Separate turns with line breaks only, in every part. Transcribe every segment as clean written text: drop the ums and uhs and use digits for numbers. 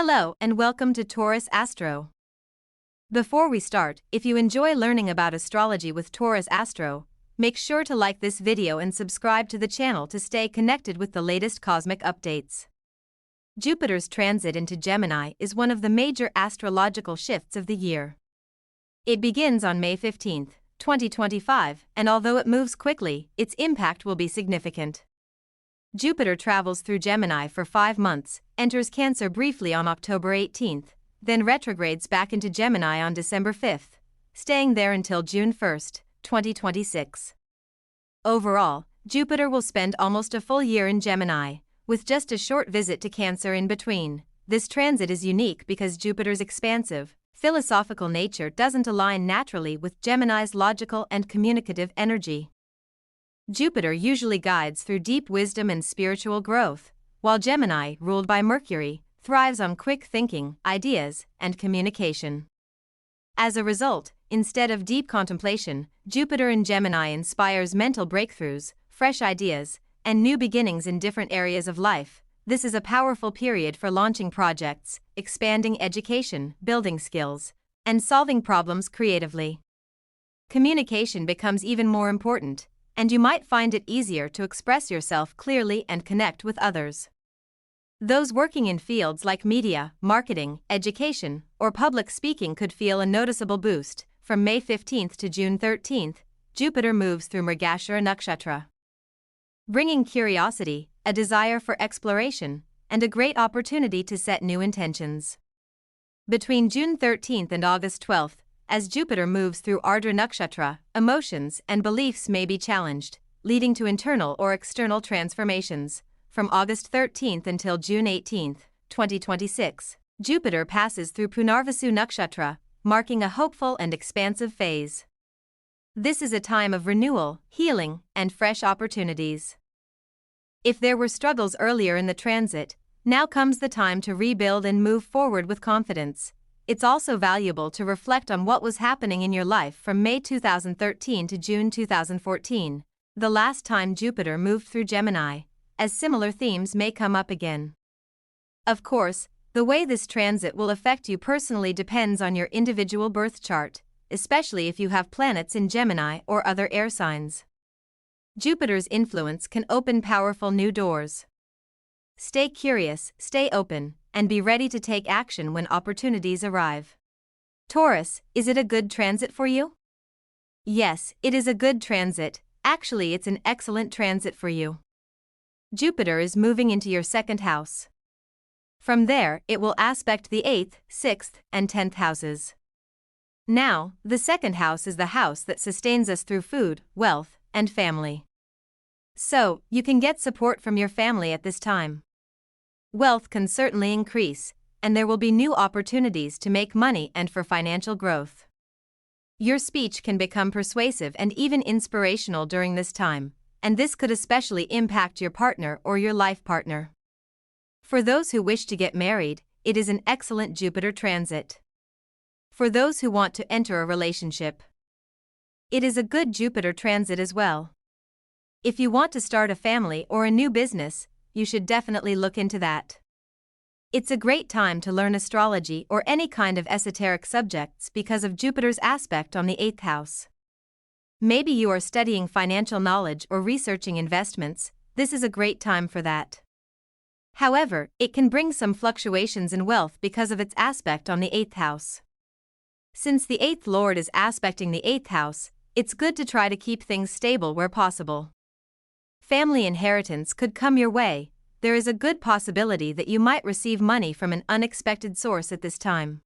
Hello and welcome to Taurus Astro. Before we start, if you enjoy learning about astrology with Taurus Astro, make sure to like this video and subscribe to the channel to stay connected with the latest cosmic updates. Jupiter's transit into Gemini is one of the major astrological shifts of the year. It begins on May 15, 2025, and although it moves quickly, its impact will be significant. Jupiter travels through Gemini for 5 months, enters Cancer briefly on October 18, then retrogrades back into Gemini on December 5, staying there until June 1, 2026. Overall, Jupiter will spend almost a full year in Gemini, with just a short visit to Cancer in between. This transit is unique because Jupiter's expansive, philosophical nature doesn't align naturally with Gemini's logical and communicative energy. Jupiter usually guides through deep wisdom and spiritual growth, while Gemini, ruled by Mercury, thrives on quick thinking, ideas, and communication. As a result, instead of deep contemplation, Jupiter in Gemini inspires mental breakthroughs, fresh ideas, and new beginnings in different areas of life. This is a powerful period for launching projects, expanding education, building skills, and solving problems creatively. Communication becomes even more important, and you might find it easier to express yourself clearly and connect with others. Those working in fields like media, marketing, education, or public speaking could feel a noticeable boost. From May 15 to June 13, Jupiter moves through Mrigashira Nakshatra, bringing curiosity, a desire for exploration, and a great opportunity to set new intentions. Between June 13 and August 12, as Jupiter moves through Ardra Nakshatra, emotions and beliefs may be challenged, leading to internal or external transformations. From August 13 until June 18, 2026, Jupiter passes through Punarvasu Nakshatra, marking a hopeful and expansive phase. This is a time of renewal, healing, and fresh opportunities. If there were struggles earlier in the transit, now comes the time to rebuild and move forward with confidence. It's also valuable to reflect on what was happening in your life from May 2013 to June 2014, the last time Jupiter moved through Gemini, as similar themes may come up again. Of course, the way this transit will affect you personally depends on your individual birth chart, especially if you have planets in Gemini or other air signs. Jupiter's influence can open powerful new doors. Stay curious, stay open, and be ready to take action when opportunities arrive. Taurus, is it a good transit for you? Yes, it is a good transit. Actually, it's an excellent transit for you. Jupiter is moving into your second house. From there, it will aspect the 8th, 6th, and 10th houses. Now, the second house is the house that sustains us through food, wealth, and family. So, you can get support from your family at this time. Wealth can certainly increase, and there will be new opportunities to make money and for financial growth. Your speech can become persuasive and even inspirational during this time, and this could especially impact your partner or your life partner. For those who wish to get married, it is an excellent Jupiter transit. For those who want to enter a relationship, it is a good Jupiter transit as well. If you want to start a family or a new business, you should definitely look into that. It's a great time to learn astrology or any kind of esoteric subjects because of Jupiter's aspect on the 8th house. Maybe you are studying financial knowledge or researching investments. This is a great time for that. However, it can bring some fluctuations in wealth because of its aspect on the 8th house. Since the 8th lord is aspecting the 8th house, it's good to try to keep things stable where possible. Family inheritance could come your way. There is a good possibility that you might receive money from an unexpected source at this time.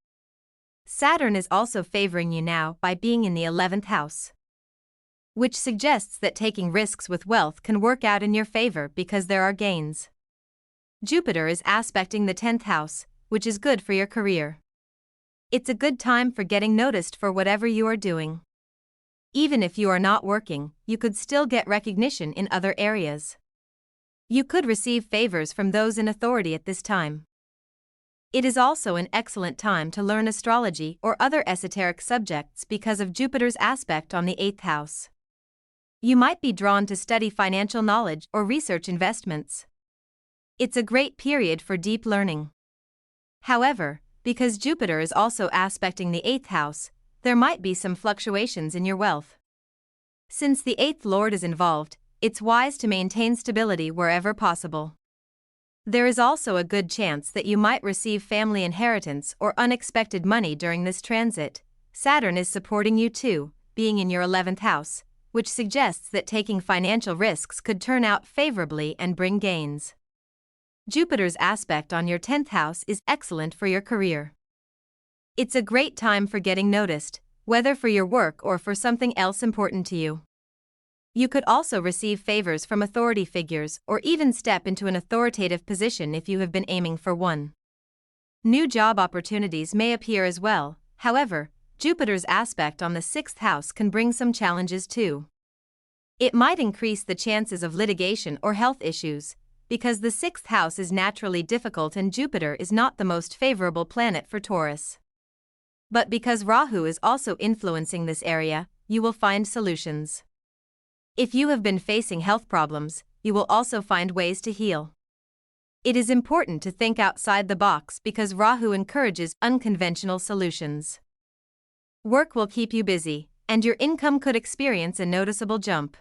Saturn is also favoring you now by being in the 11th house, which suggests that taking risks with wealth can work out in your favor because there are gains. Jupiter is aspecting the 10th house, which is good for your career. It's a good time for getting noticed for whatever you are doing. Even if you are not working, you could still get recognition in other areas. You could receive favors from those in authority at this time. It is also an excellent time to learn astrology or other esoteric subjects because of Jupiter's aspect on the 8th house. You might be drawn to study financial knowledge or research investments. It's a great period for deep learning. However, because Jupiter is also aspecting the 8th house, there might be some fluctuations in your wealth. Since the 8th lord is involved, it's wise to maintain stability wherever possible. There is also a good chance that you might receive family inheritance or unexpected money during this transit. Saturn is supporting you too, being in your 11th house, which suggests that taking financial risks could turn out favorably and bring gains. Jupiter's aspect on your 10th house is excellent for your career. It's a great time for getting noticed, whether for your work or for something else important to you. You could also receive favors from authority figures or even step into an authoritative position if you have been aiming for one. New job opportunities may appear as well. However, Jupiter's aspect on the 6th house can bring some challenges too. It might increase the chances of litigation or health issues, because the 6th house is naturally difficult and Jupiter is not the most favorable planet for Taurus. But because Rahu is also influencing this area, you will find solutions. If you have been facing health problems, you will also find ways to heal. It is important to think outside the box because Rahu encourages unconventional solutions. Work will keep you busy, and your income could experience a noticeable jump.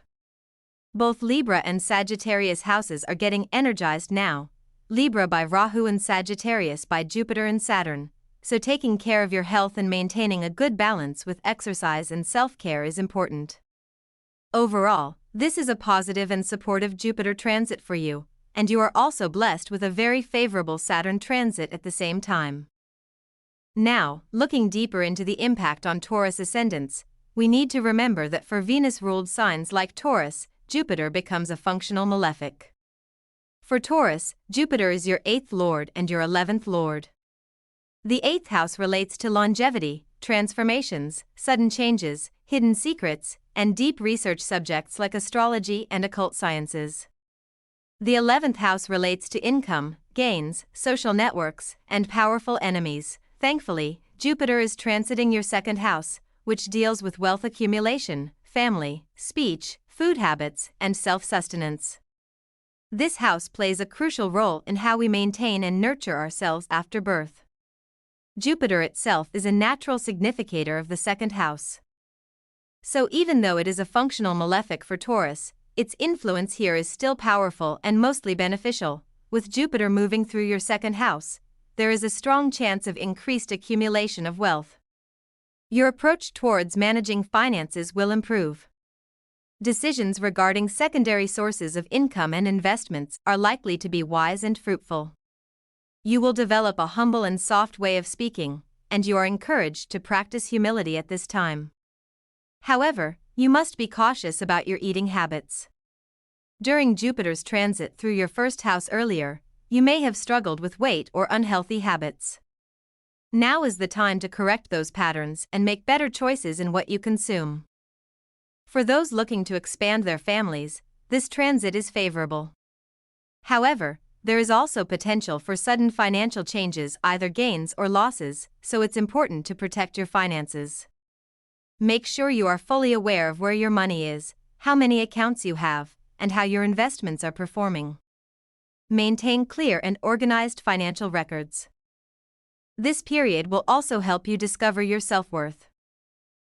Both Libra and Sagittarius houses are getting energized now, Libra by Rahu and Sagittarius by Jupiter and Saturn, so taking care of your health and maintaining a good balance with exercise and self-care is important. Overall, this is a positive and supportive Jupiter transit for you, and you are also blessed with a very favorable Saturn transit at the same time. Now, looking deeper into the impact on Taurus ascendants, we need to remember that for Venus-ruled signs like Taurus, Jupiter becomes a functional malefic. For Taurus, Jupiter is your 8th lord and your 11th lord. The 8th house relates to longevity, transformations, sudden changes, hidden secrets, and deep research subjects like astrology and occult sciences. The 11th house relates to income, gains, social networks, and powerful enemies. Thankfully, Jupiter is transiting your 2nd house, which deals with wealth accumulation, family, speech, food habits, and self-sustenance. This house plays a crucial role in how we maintain and nurture ourselves after birth. Jupiter itself is a natural significator of the 2nd house. So even though it is a functional malefic for Taurus, its influence here is still powerful and mostly beneficial. With Jupiter moving through your 2nd house, there is a strong chance of increased accumulation of wealth. Your approach towards managing finances will improve. Decisions regarding secondary sources of income and investments are likely to be wise and fruitful. You will develop a humble and soft way of speaking, and you are encouraged to practice humility at this time. However, you must be cautious about your eating habits. During Jupiter's transit through your 1st house earlier, you may have struggled with weight or unhealthy habits. Now is the time to correct those patterns and make better choices in what you consume. For those looking to expand their families, this transit is favorable. However, there is also potential for sudden financial changes, either gains or losses, so it's important to protect your finances. Make sure you are fully aware of where your money is, how many accounts you have, and how your investments are performing. Maintain clear and organized financial records. This period will also help you discover your self-worth.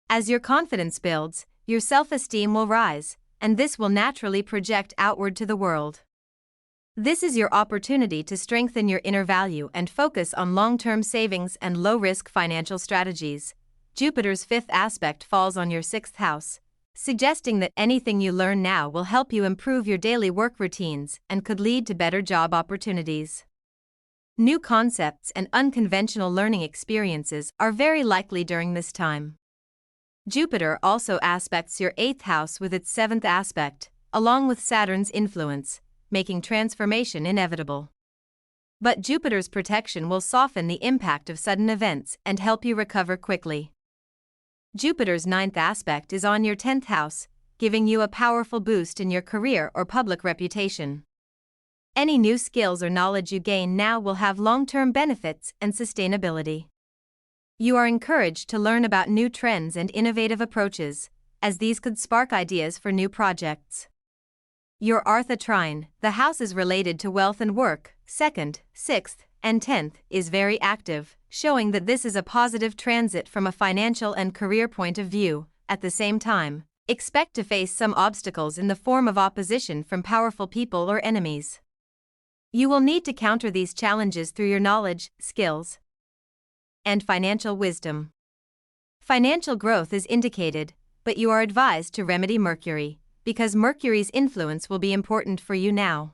As your confidence builds, your self-esteem will rise, and this will naturally project outward to the world. This is your opportunity to strengthen your inner value and focus on long-term savings and low-risk financial strategies. Jupiter's 5th aspect falls on your 6th house, suggesting that anything you learn now will help you improve your daily work routines and could lead to better job opportunities. New concepts and unconventional learning experiences are very likely during this time. Jupiter also aspects your 8th house with its 7th aspect, along with Saturn's influence, making transformation inevitable. But Jupiter's protection will soften the impact of sudden events and help you recover quickly. Jupiter's 9th aspect is on your 10th house, giving you a powerful boost in your career or public reputation. Any new skills or knowledge you gain now will have long-term benefits and sustainability. You are encouraged to learn about new trends and innovative approaches, as these could spark ideas for new projects. Your Artha trine, the house is related to wealth and work, 2nd, 6th, and 10th is very active, showing that this is a positive transit from a financial and career point of view. At the same time, expect to face some obstacles in the form of opposition from powerful people or enemies. You will need to counter these challenges through your knowledge, skills, and financial wisdom. Financial growth is indicated, but you are advised to remedy Mercury, because Mercury's influence will be important for you now.